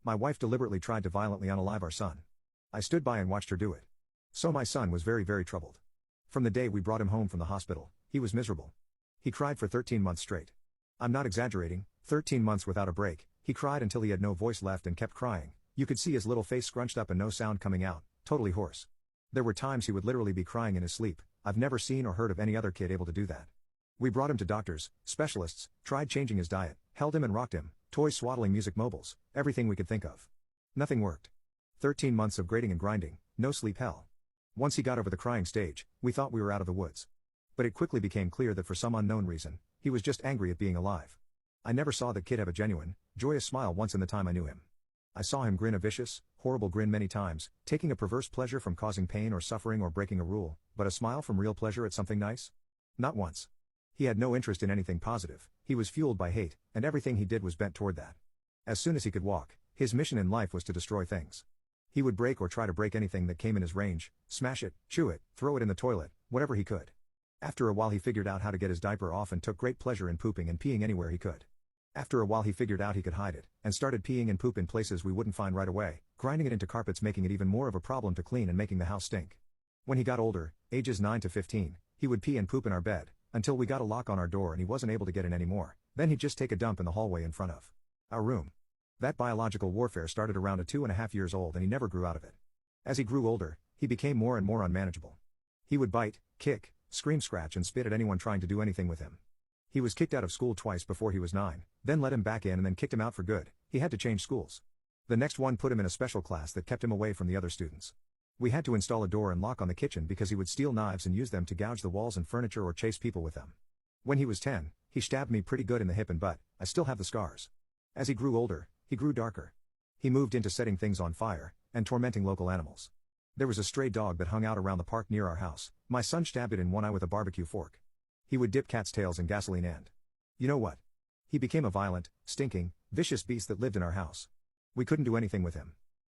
My wife deliberately tried to violently unalive our son. I stood by and watched her do it. So my son was very, very troubled. From the day we brought him home from the hospital, he was miserable. He cried for 13 months straight. I'm not exaggerating, 13 months without a break. He cried until he had no voice left and kept crying. You could see his little face scrunched up and no sound coming out, totally hoarse. There were times he would literally be crying in his sleep. I've never seen or heard of any other kid able to do that. We brought him to doctors, specialists, tried changing his diet, held him and rocked him, toys, swaddling music, mobiles, everything we could think of. Nothing worked. 13 months of grating and grinding, no sleep, hell. Once he got over the crying stage, we thought we were out of the woods. But it quickly became clear that for some unknown reason, he was just angry at being alive. I never saw that kid have a genuine, joyous smile once in the time I knew him. I saw him grin a vicious, horrible grin many times, taking a perverse pleasure from causing pain or suffering or breaking a rule, but a smile from real pleasure at something nice? Not once. He had no interest in anything positive, he was fueled by hate, and everything he did was bent toward that. As soon as he could walk, his mission in life was to destroy things. He would break or try to break anything that came in his range, smash it, chew it, throw it in the toilet, whatever he could. After a while he figured out how to get his diaper off and took great pleasure in pooping and peeing anywhere he could. After a while he figured out he could hide it, and started peeing and poop in places we wouldn't find right away, grinding it into carpets, making it even more of a problem to clean and making the house stink. When he got older, ages 9 to 15, he would pee and poop in our bed, until we got a lock on our door and he wasn't able to get in anymore. Then he'd just take a dump in the hallway in front of our room. That biological warfare started around 2.5 years old and he never grew out of it. As he grew older, he became more and more unmanageable. He would bite, kick, scream, scratch and spit at anyone trying to do anything with him. He was kicked out of school twice before he was 9, then let him back in and then kicked him out for good. He had to change schools. The next one put him in a special class that kept him away from the other students. We had to install a door and lock on the kitchen because he would steal knives and use them to gouge the walls and furniture or chase people with them. When he was 10, he stabbed me pretty good in the hip and butt. I still have the scars. As he grew older, he grew darker. He moved into setting things on fire, and tormenting local animals. There was a stray dog that hung out around the park near our house. My son stabbed it in one eye with a barbecue fork. He would dip cats' tails in gasoline and... you know what? He became a violent, stinking, vicious beast that lived in our house. We couldn't do anything with him.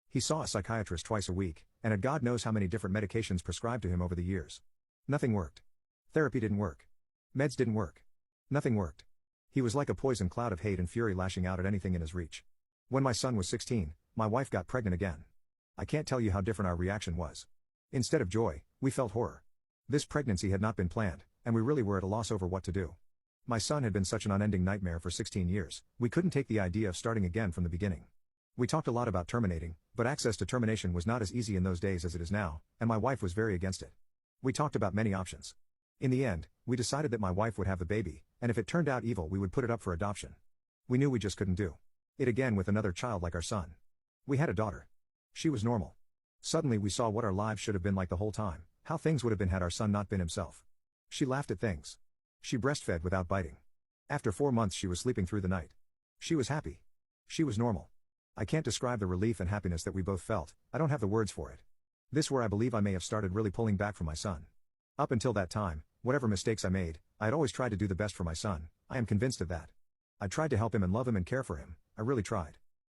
He saw a psychiatrist twice a week, and had God knows how many different medications prescribed to him over the years. Nothing worked. Therapy didn't work. Meds didn't work. Nothing worked. He was like a poison cloud of hate and fury lashing out at anything in his reach. When my son was 16, my wife got pregnant again. I can't tell you how different our reaction was. Instead of joy, we felt horror. This pregnancy had not been planned, and we really were at a loss over what to do. My son had been such an unending nightmare for 16 years, we couldn't take the idea of starting again from the beginning. We talked a lot about terminating, but access to termination was not as easy in those days as it is now, and my wife was very against it. We talked about many options. In the end, we decided that my wife would have the baby, and if it turned out evil we would put it up for adoption. We knew we just couldn't do it again with another child like our son. We had a daughter. She was normal. Suddenly we saw what our lives should have been like the whole time, how things would have been had our son not been himself. She laughed at things. She breastfed without biting. After 4 months she was sleeping through the night. She was happy. She was normal. I can't describe the relief and happiness that we both felt, I don't have the words for it. This where I believe I may have started really pulling back from my son. Up until that time, whatever mistakes I made, I had always tried to do the best for my son, I am convinced of that. I tried to help him and love him and care for him, I really tried.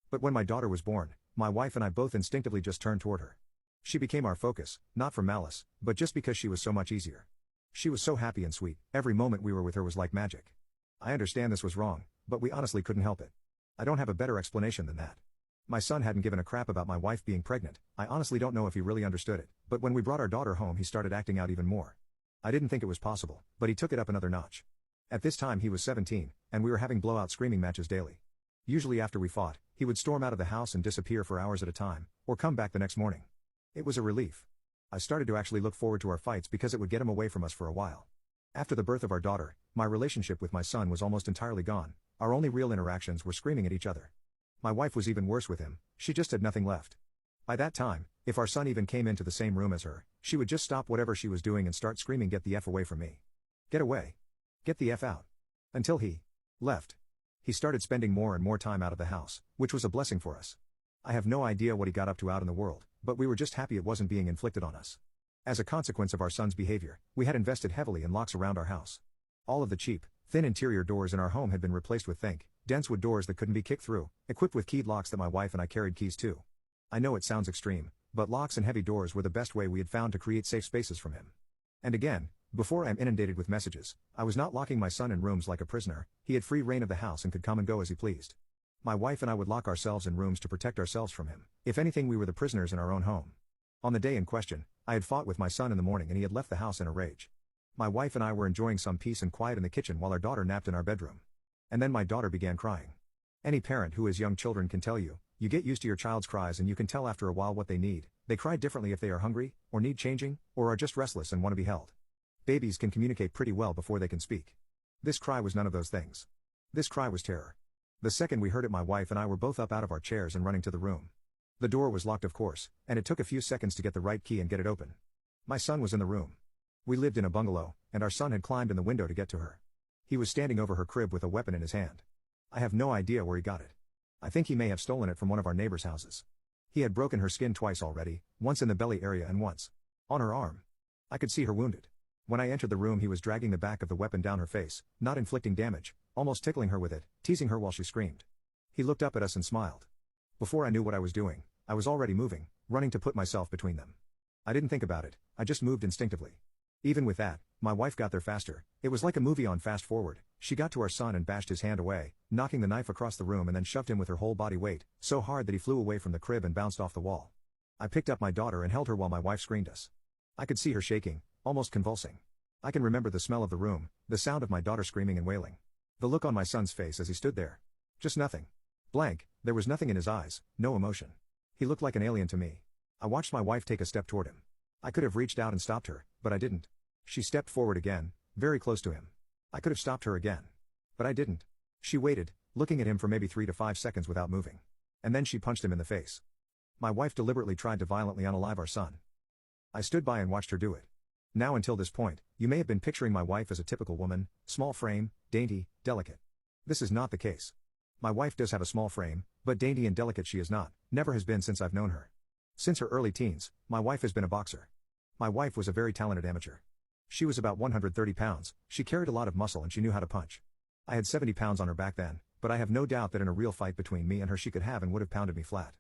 But when my daughter was born, my wife and I both instinctively just turned toward her. She became our focus, not from malice, but just because she was so much easier. She was so happy and sweet, every moment we were with her was like magic. I understand this was wrong, but we honestly couldn't help it. I don't have a better explanation than that. My son hadn't given a crap about my wife being pregnant, I honestly don't know if he really understood it, but when we brought our daughter home he started acting out even more. I didn't think it was possible, but he took it up another notch. At this time he was 17, and we were having blowout screaming matches daily. Usually after we fought, he would storm out of the house and disappear for hours at a time, or come back the next morning. It was a relief. I started to actually look forward to our fights because it would get him away from us for a while. After the birth of our daughter, my relationship with my son was almost entirely gone, our only real interactions were screaming at each other. My wife was even worse with him, she just had nothing left. By that time, if our son even came into the same room as her, she would just stop whatever she was doing and start screaming, "Get the F away from me. Get away. Get the F out." Until he left. He started spending more and more time out of the house, which was a blessing for us. I have no idea what he got up to out in the world, but we were just happy it wasn't being inflicted on us. As a consequence of our son's behavior, we had invested heavily in locks around our house. All of the cheap, thin interior doors in our home had been replaced with dense wood doors that couldn't be kicked through, equipped with keyed locks that my wife and I carried keys to. I know it sounds extreme, but locks and heavy doors were the best way we had found to create safe spaces from him. And again, before I am inundated with messages, I was not locking my son in rooms like a prisoner, he had free reign of the house and could come and go as he pleased. My wife and I would lock ourselves in rooms to protect ourselves from him. If anything, we were the prisoners in our own home. On the day in question, I had fought with my son in the morning and he had left the house in a rage. My wife and I were enjoying some peace and quiet in the kitchen while our daughter napped in our bedroom. And then my daughter began crying. Any parent who has young children can tell you, you get used to your child's cries and you can tell after a while what they need. They cry differently if they are hungry, or need changing, or are just restless and want to be held. Babies can communicate pretty well before they can speak. This cry was none of those things. This cry was terror. The second we heard it, my wife and I were both up out of our chairs and running to the room. The door was locked, of course, and it took a few seconds to get the right key and get it open. My son was in the room. We lived in a bungalow, and our son had climbed in the window to get to her. He was standing over her crib with a weapon in his hand. I have no idea where he got it. I think he may have stolen it from one of our neighbors' houses. He had broken her skin twice already, once in the belly area and once on her arm. I could see her wounded. When I entered the room, he was dragging the back of the weapon down her face, not inflicting damage, almost tickling her with it, teasing her while she screamed. He looked up at us and smiled. Before I knew what I was doing, I was already moving, running to put myself between them. I didn't think about it, I just moved instinctively. Even with that, my wife got there faster. It was like a movie on fast forward. She got to our son and bashed his hand away, knocking the knife across the room, and then shoved him with her whole body weight, so hard that he flew away from the crib and bounced off the wall. I picked up my daughter and held her while my wife screamed us. I could see her shaking, almost convulsing. I can remember the smell of the room, the sound of my daughter screaming and wailing. The look on my son's face as he stood there. Just nothing. Blank, there was nothing in his eyes, no emotion. He looked like an alien to me. I watched my wife take a step toward him. I could have reached out and stopped her, but I didn't. She stepped forward again, very close to him. I could have stopped her again. But I didn't. She waited, looking at him for maybe 3 to 5 seconds without moving. And then she punched him in the face. My wife deliberately tried to violently unalive our son. I stood by and watched her do it. Now until this point, you may have been picturing my wife as a typical woman, small frame, dainty, delicate. This is not the case. My wife does have a small frame, but dainty and delicate she is not, never has been since I've known her. Since her early teens, my wife has been a boxer. My wife was a very talented amateur. She was about 130 pounds, she carried a lot of muscle and she knew how to punch. I had 70 pounds on her back then, but I have no doubt that in a real fight between me and her she could have and would have pounded me flat.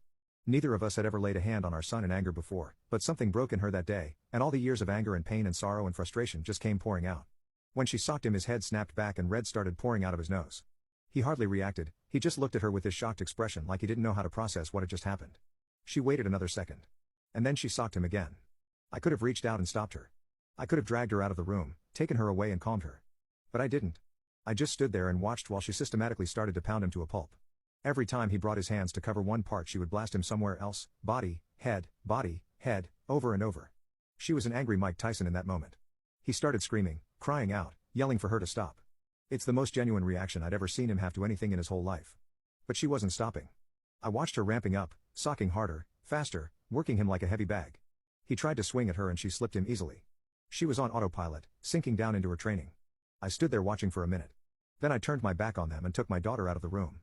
Neither of us had ever laid a hand on our son in anger before, but something broke in her that day, and all the years of anger and pain and sorrow and frustration just came pouring out. When she socked him, his head snapped back and red started pouring out of his nose. He hardly reacted, he just looked at her with this shocked expression like he didn't know how to process what had just happened. She waited another second. And then she socked him again. I could have reached out and stopped her. I could have dragged her out of the room, taken her away and calmed her. But I didn't. I just stood there and watched while she systematically started to pound him to a pulp. Every time he brought his hands to cover one part, she would blast him somewhere else, body, head, over and over. She was an angry Mike Tyson in that moment. He started screaming, crying out, yelling for her to stop. It's the most genuine reaction I'd ever seen him have to anything in his whole life. But she wasn't stopping. I watched her ramping up, socking harder, faster, working him like a heavy bag. He tried to swing at her and she slipped him easily. She was on autopilot, sinking down into her training. I stood there watching for a minute. Then I turned my back on them and took my daughter out of the room.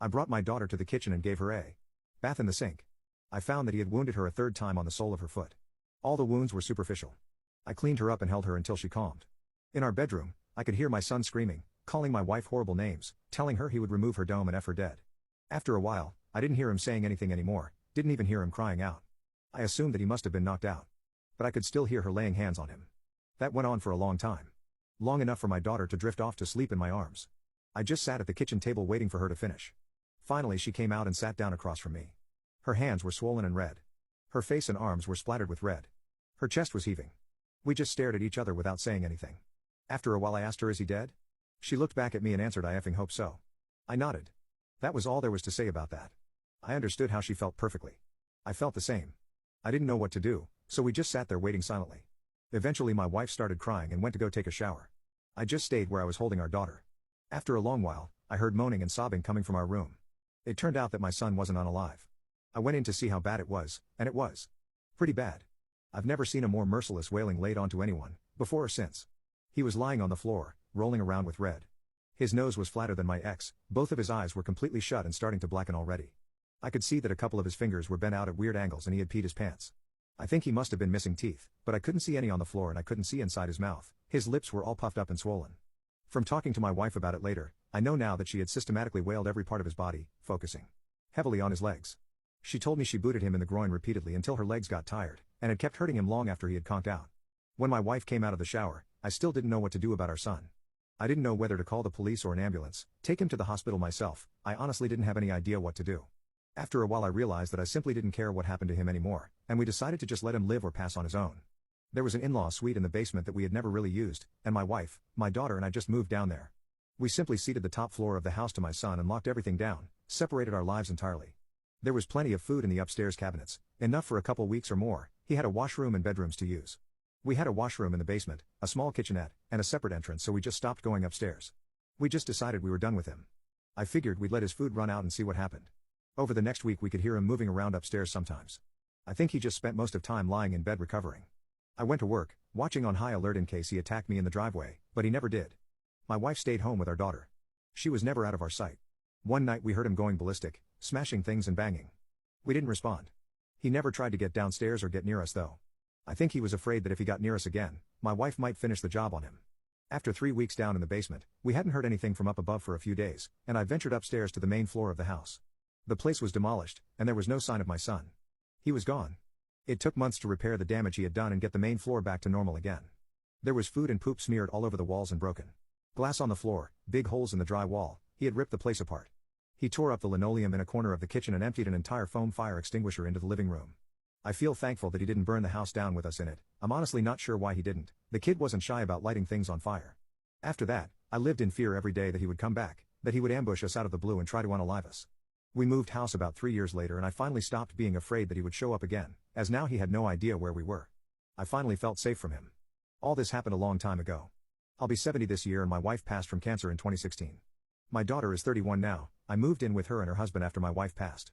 I brought my daughter to the kitchen and gave her a bath in the sink. I found that he had wounded her a third time on the sole of her foot. All the wounds were superficial. I cleaned her up and held her until she calmed. In our bedroom, I could hear my son screaming, calling my wife horrible names, telling her he would remove her dome and F her dead. After a while, I didn't hear him saying anything anymore, didn't even hear him crying out. I assumed that he must have been knocked out. But I could still hear her laying hands on him. That went on for a long time. Long enough for my daughter to drift off to sleep in my arms. I just sat at the kitchen table waiting for her to finish. Finally she came out and sat down across from me. Her hands were swollen and red. Her face and arms were splattered with red. Her chest was heaving. We just stared at each other without saying anything. After a while I asked her, "Is he dead?" She looked back at me and answered, "I effing hope so." I nodded. That was all there was to say about that. I understood how she felt perfectly. I felt the same. I didn't know what to do, so we just sat there waiting silently. Eventually my wife started crying and went to go take a shower. I just stayed where I was holding our daughter. After a long while, I heard moaning and sobbing coming from our room. It turned out that my son wasn't unalive. I went in to see how bad it was, and it was pretty bad. I've never seen a more merciless wailing laid onto anyone, before or since. He was lying on the floor, rolling around with red. His nose was flatter than my ex, both of his eyes were completely shut and starting to blacken already. I could see that a couple of his fingers were bent out at weird angles and he had peed his pants. I think he must have been missing teeth, but I couldn't see any on the floor and I couldn't see inside his mouth. His lips were all puffed up and swollen. From talking to my wife about it later, I know now that she had systematically wailed every part of his body, focusing heavily on his legs. She told me she booted him in the groin repeatedly until her legs got tired, and had kept hurting him long after he had conked out. When my wife came out of the shower, I still didn't know what to do about our son. I didn't know whether to call the police or an ambulance, take him to the hospital myself. I honestly didn't have any idea what to do. After a while I realized that I simply didn't care what happened to him anymore, and we decided to just let him live or pass on his own. There was an in-law suite in the basement that we had never really used, and my wife, my daughter and I just moved down there. We simply ceded the top floor of the house to my son and locked everything down, separated our lives entirely. There was plenty of food in the upstairs cabinets, enough for a couple weeks or more. He had a washroom and bedrooms to use. We had a washroom in the basement, a small kitchenette, and a separate entrance, so we just stopped going upstairs. We just decided we were done with him. I figured we'd let his food run out and see what happened. Over the next week we could hear him moving around upstairs sometimes. I think he just spent most of time lying in bed recovering. I went to work, watching on high alert in case he attacked me in the driveway, but he never did. My wife stayed home with our daughter. She was never out of our sight. One night we heard him going ballistic, smashing things and banging. We didn't respond. He never tried to get downstairs or get near us though. I think he was afraid that if he got near us again, my wife might finish the job on him. After 3 weeks down in the basement, we hadn't heard anything from up above for a few days, and I ventured upstairs to the main floor of the house. The place was demolished, and there was no sign of my son. He was gone. It took months to repair the damage he had done and get the main floor back to normal again. There was food and poop smeared all over the walls and broken glass on the floor, big holes in the dry wall. He had ripped the place apart. He tore up the linoleum in a corner of the kitchen and emptied an entire foam fire extinguisher into the living room. I feel thankful that he didn't burn the house down with us in it. I'm honestly not sure why he didn't. The kid wasn't shy about lighting things on fire. After that, I lived in fear every day that he would come back, that he would ambush us out of the blue and try to unalive us. We moved house about 3 years later and I finally stopped being afraid that he would show up again, as now he had no idea where we were. I finally felt safe from him. All this happened a long time ago. I'll be 70 this year and my wife passed from cancer in 2016. My daughter is 31 now. I moved in with her and her husband after my wife passed.